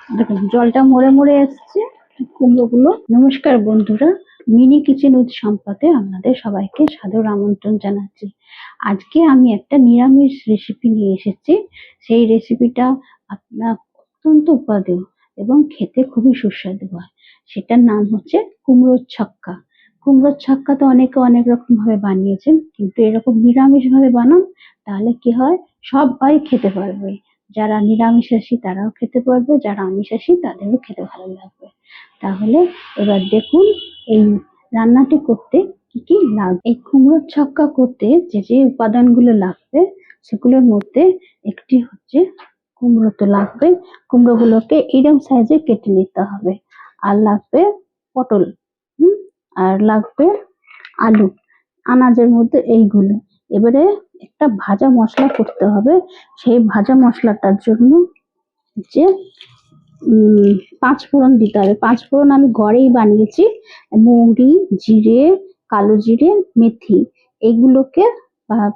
দেখুন জলটা মরে মরে এসছে কুমড়োগুলো। নমস্কার বন্ধুরা, মিনি কিচেন উইথ সম্পাতে আপনাদের সবাইকে সাদর আমন্ত্রণ জানাচ্ছি। আজকে আমি একটা নিরামিষ রেসিপি নিয়ে এসেছি। সেই রেসিপিটা আপনার অত্যন্ত উপাদেয় এবং খেতে খুবই সুস্বাদু হয়। সেটার নাম হচ্ছে কুমড়োর ছক্কা। কুমড়োর ছক্কা তো অনেকে অনেক রকম ভাবে বানিয়েছেন, কিন্তু এরকম নিরামিষ ভাবে বানান, তাহলে কি হয়, সবাই খেতে পারবে। যারা নিরামিষাশী তারাও খেতে পারবে, যারা আমিষাশী তাদেরও খেতে ভালো লাগবে। তাহলে এবার দেখুন এই রান্নাটি করতে কি কি লাগবে। এই কুমড়োর ছক্কা করতে যে যে উপাদানগুলো লাগবে সেগুলোর মধ্যে একটি হচ্ছে কুমড়ো তো লাগবে। কুমড়োগুলোকে এরকম সাইজে কেটে নিতে হবে। আর লাগবে পটল, হুম, আর লাগবে আলু, আনাজের মধ্যে এইগুলো। এবারে একটা ভাজা মশলা করতে হবে। সেই ভাজা মশলাটার জন্য যে পাঁচ ফোড়ন দিতে হবে। পাঁচ ফোড়ন আমি ঘরেই বানিয়েছি। মৌরি, জিরে, কালো জিরে, মেথি, এইগুলোকে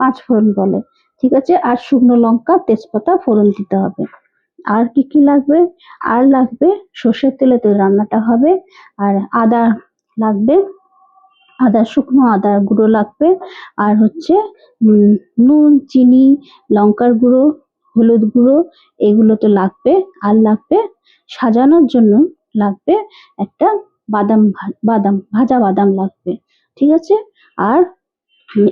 পাঁচ ফোড়ন বলে, ঠিক আছে। আর শুকনো লঙ্কা, তেজপাতা ফোড়ন দিতে হবে। আর কি কি লাগবে, আর লাগবে সর্ষের তেলে তো রান্নাটা হবে। আর আদা লাগবে, আদা, শুকনো আদা গুঁড়ো লাগবে। আর হচ্ছে নুন, চিনি, লঙ্কার গুঁড়ো, হলুদ গুঁড়ো, এগুলো তো লাগবে। আর লাগবে সাজানোর জন্য লাগবে একটা বাদাম, ভাজা বাদাম লাগবে, ঠিক আছে। আর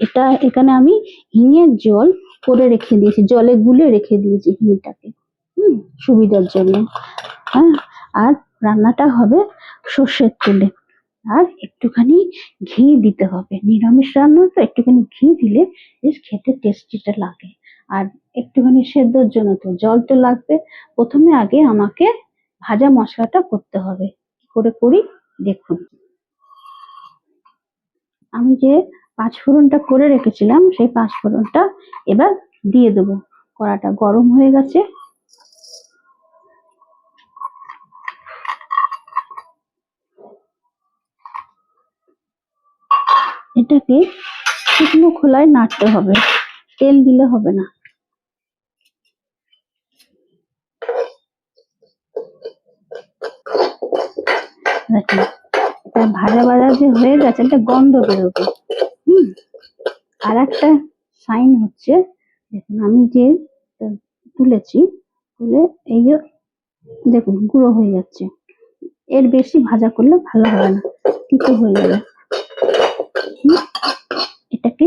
এটা এখানে আমি হিঙের জল করে রেখে দিয়েছি, জলে গুলে রেখে দিয়েছি হিংটাকে, সুবিধার জন্য। হ্যাঁ, আর রান্নাটা হবে সর্ষের তেলে। আর একটুখানি ঘি দিতে হবে, নিরামিষ রান্না তো একটুখানি ঘি দিলে বেশ খেতে টেস্টিটা লাগে। আর একটুখানি সেদ্ধর জন্য তো জল তো লাগবে। প্রথমে আগে আমাকে ভাজা মশলাটা করতে হবে। কি করে করি দেখুন। আমি যে পাঁচ ফোড়নটা করে রেখেছিলাম সেই পাঁচ ফোড়নটা এবার দিয়ে দেবো। কড়াটা গরম হয়ে গেছে। এটাকে শুকনো খোলায় নাড়তে হবে, তেল দিলে হবে না। দেখুন এটা ভাজা ভাজা যে হয়ে গেছে, একটা গন্ধ বেরোবে। আর একটা সাইন হচ্ছে, দেখুন আমি যে তুলেছি, তুলে এই যে দেখুন গুঁড়ো হয়ে যাচ্ছে। এর বেশি ভাজা করলে ভালো হবে না, তিতো হয়ে যাবে। এটাকে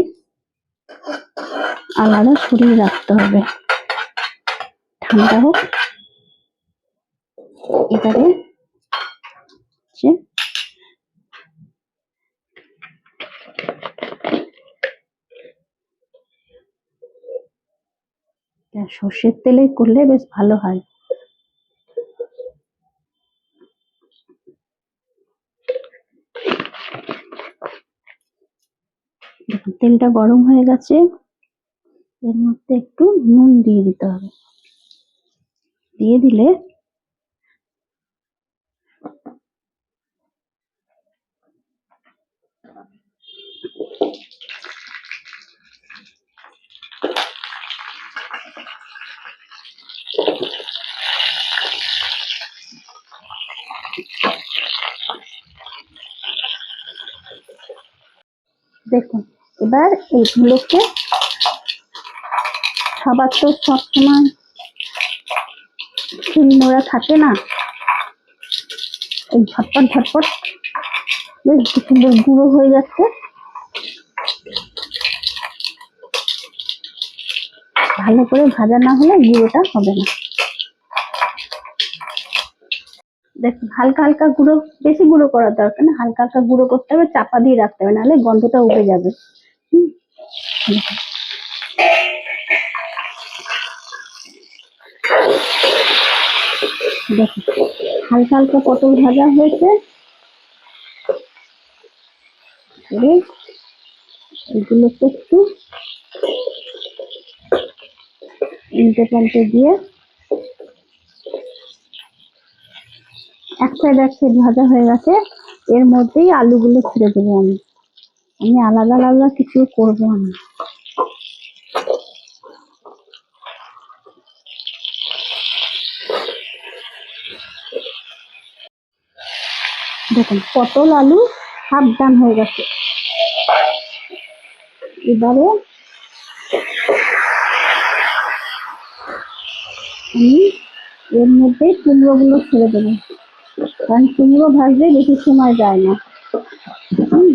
আলাদা সরিয়ে রাখতে হবে, ঠান্ডা হোক। এবারে সর্ষের তেলে করলে বেশ ভালো হয়। তেলটা গরম হয়ে গেছে, এর মধ্যে একটু নুন দিয়ে দিতে হবে। দিয়ে দিলে দেখুন, এবার এইগুলোকে, খাবার তো সবসময় শিলনোড়া থাকে না, এই ঝটপট ঝটপট বেশ সুন্দর গুঁড়ো হয়ে যাচ্ছে। ভালো করে ভাজা না হলে গুঁড়োটা হবে না। দেখুন হালকা হালকা গুঁড়ো, বেশি গুঁড়ো করার দরকার না, হালকা হালকা গুঁড়ো করতে হবে, চাপা দিয়ে রাখতে হবে, নাহলে গন্ধটা উঠে যাবে। দেখুন হালকা হালকা পটল ভাজা হয়েছে। এগুলোকে একটু উল্টে পাল্টে দিয়ে এক সাইড ভাজা হয়ে গেছে। এর মধ্যেই আলুগুলো ছেড়ে দেবো। আমি আলাদা আলাদা কিছু করবো না। দেখুন পটল আলু হাফ ডান হয়ে গেছে। এবারে আমি এর মধ্যে কুমড়ো গুলো ছেড়ে দেবো, কারণ কুমড়ো ভাজতে বেশি সময় যায় না। দেখুন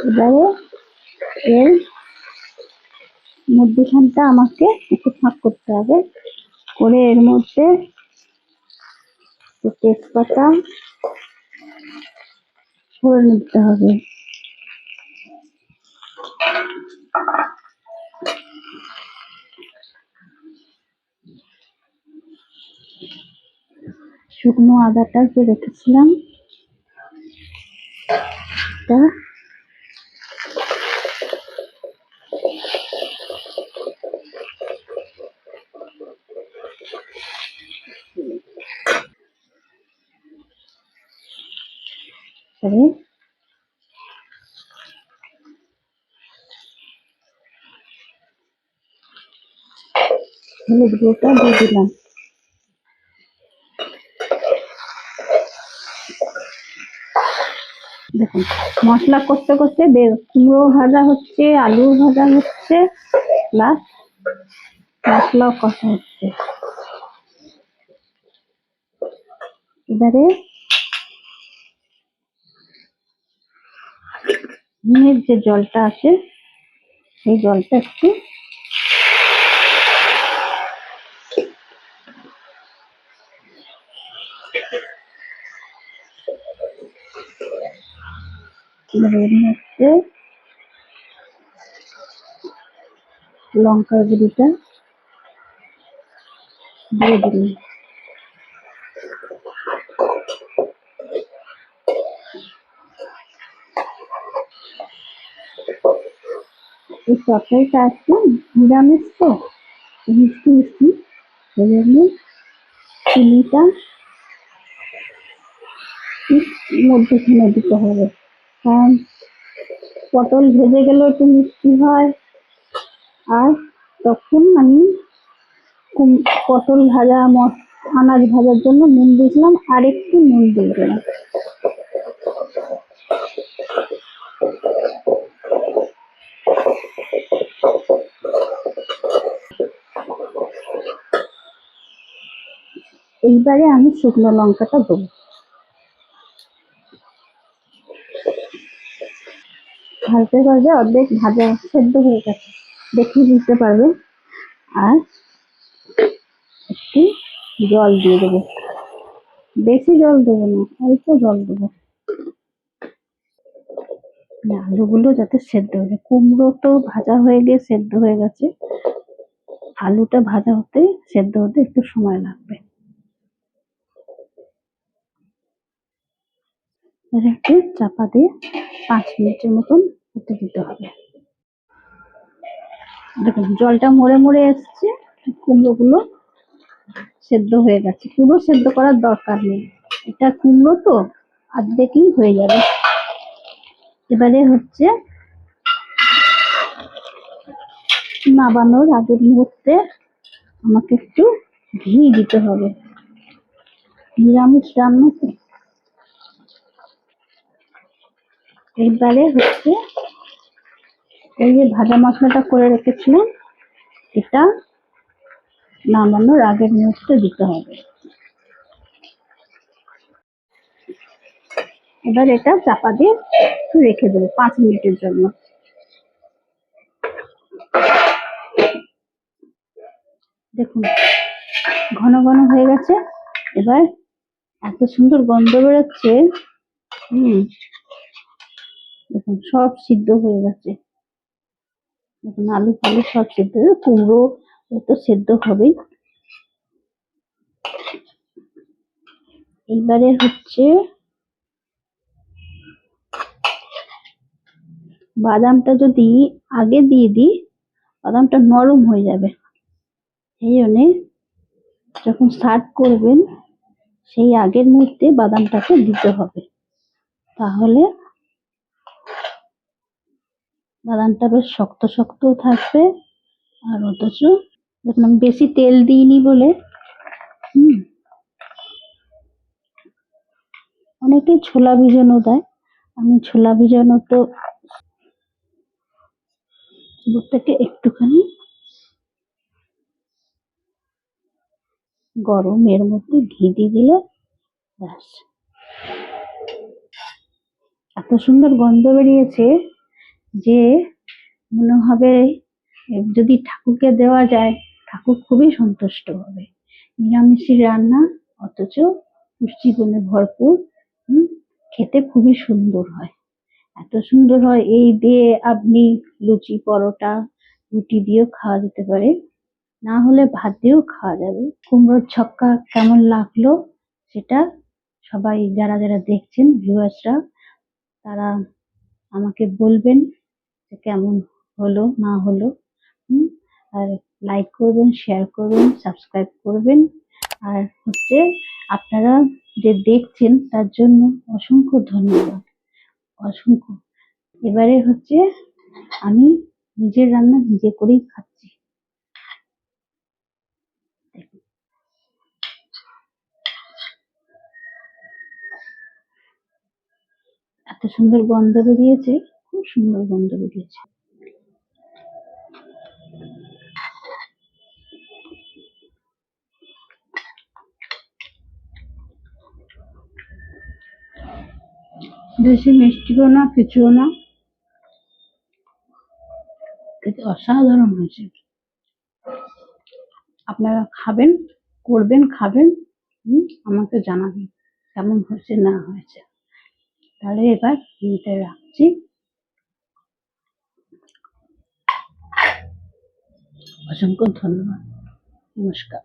এবারে এর মধ্যখানটা আমাকে একটু ফাঁক করতে হবে, করে এর মধ্যে তেজপাতা ফোড়ন দিতে হবে। শুকনো আদাটা যে রেখেছিলাম তা হলুদ গুঁড়োটা দিয়ে দিলাম। দেখুন মশলা করতে করতে কুমড়ো ভাজা হচ্ছে, আলু ভাজা হচ্ছে, প্লাস মশলাও কষা হচ্ছে। এবারে ডিমের যে জলটা আছে সেই জলটা একটু এর মধ্যে লঙ্কার গুঁড়িটা দিয়ে দিলাম। এই তরকারিটা একটু নিরামিষ তো, মিষ্টি মিষ্টি, সেই জন্য চিনিটা মধ্যখানে দিতে হবে, কারণ পটল ভেজে গেলে একটু মিষ্টি হয়। আর তখন আমি পটল ভাজা আনাজ ভাজার জন্য নুন দিয়েছিলাম, আর একটু নুন দিয়ে দিলাম। এইবারে আমি শুকনো লঙ্কাটা দেবো। ভাজতে ভাজতে অর্ধেক ভাজা সেদ্ধ হয়ে গেছে, দেখে বুঝতে পারবে। আর একটু জল দিয়ে দেবো, বেশি জল দেবো না, অল্প জল দেবো, আলুগুলো যাতে সেদ্ধ হয়ে যায়। কুমড়ো তো ভাজা হয়ে গিয়ে সেদ্ধ হয়ে গেছে, আলুটা ভাজা হতে সেদ্ধ হতে একটু সময় লাগবে। একটু চাপা দিয়ে 5 মিনিটের মতন হতে দিতে হবে। দেখুন জলটা মরে মরে এসছে, কুমড়ো গুলো সেদ্ধ হয়ে গেছে। পুরো সেদ্ধ করার দরকার নেই, এটা কুমড়ো তো অর্ধেকই হয়ে যাবে। এবারে হচ্ছে নামানোর আগের মুহূর্তে আমাকে একটু ঘি দিতে হবে, নিরামিষ রান্না তো। এবারে হচ্ছে এই যে ভাজা মশলাটা করে রেখেছিলাম, এটা নামানোর আগের মুহূর্তে দিতে হবে। এবার এটা চাপা দিয়ে রেখে দেবো 5 মিনিটের জন্য। দেখুন ঘন ঘন হয়ে গেছে, এবার এত সুন্দর গন্ধ বেরোচ্ছে। দেখুন সব সিদ্ধ হয়ে গেছে, দেখুন আলু ফালু সব সিদ্ধ, কুমড়ো তো সেদ্ধ হবেই। এইবারে হচ্ছে বাদামটা যদি আগে দিয়ে দিই, বাদামটা নরম হয়ে যাবে, এই জন্যে যখন সার্ভ করবেন সেই আগের মুহূর্তে বাদামটাকে দিতে হবে, তাহলে বাদামটা বেশ শক্ত শক্তও থাকবে। আর অথচ দেখুন আমি বেশি তেল দিইনি বলে অনেকে ছোলা ভিজানো দেয়, আমি ছোলা ভিজানো তো দুধটাকে একটুখানি গরম এর মধ্যে ঘি দিয়ে দিলে ব্যাস, এত সুন্দর গন্ধ বেরিয়েছে যে মনে হবে যদি ঠাকুরকে দেওয়া যায় ঠাকুর খুবই সন্তুষ্ট হবে। নিরামিষের রান্না অথচ পুষ্টিগুণে ভরপুর, খেতে খুবই সুন্দর হয়। এত সুন্দর হয়, এই দিয়ে আপনি লুচি পরোটা রুটি দিয়েও খাওয়া যেতে পারে, না হলে ভাত দিয়েও খাওয়া যাবে। কুমড়োর ছক্কা কেমন লাগলো সেটা সবাই যারা যারা দেখছেন ভিউয়ার্সরা তারা আমাকে বলবেন যে কেমন হলো না হলো। আর লাইক করবেন, শেয়ার করবেন, সাবস্ক্রাইব করবেন। আর হচ্ছে আপনারা যে দেখছেন তার জন্য অসংখ্য ধন্যবাদ, অসংখ্য। এবারে হচ্ছে আমি নিজের রান্না নিজে করেই খাচ্ছি। এত সুন্দর গন্ধ বেরিয়েছে, খুব সুন্দর গন্ধ বেরিয়েছে। বেশি মিষ্টিও না, কিছুও না, খেতে অসাধারণ হয়েছে। আপনারা খাবেন, করবেন, খাবেন, আমাকে জানাবেন কেমন হয়েছে না হয়েছে। তাহলে এবার ভিডিওটা রাখছি। অসংখ্য ধন্যবাদ, নমস্কার।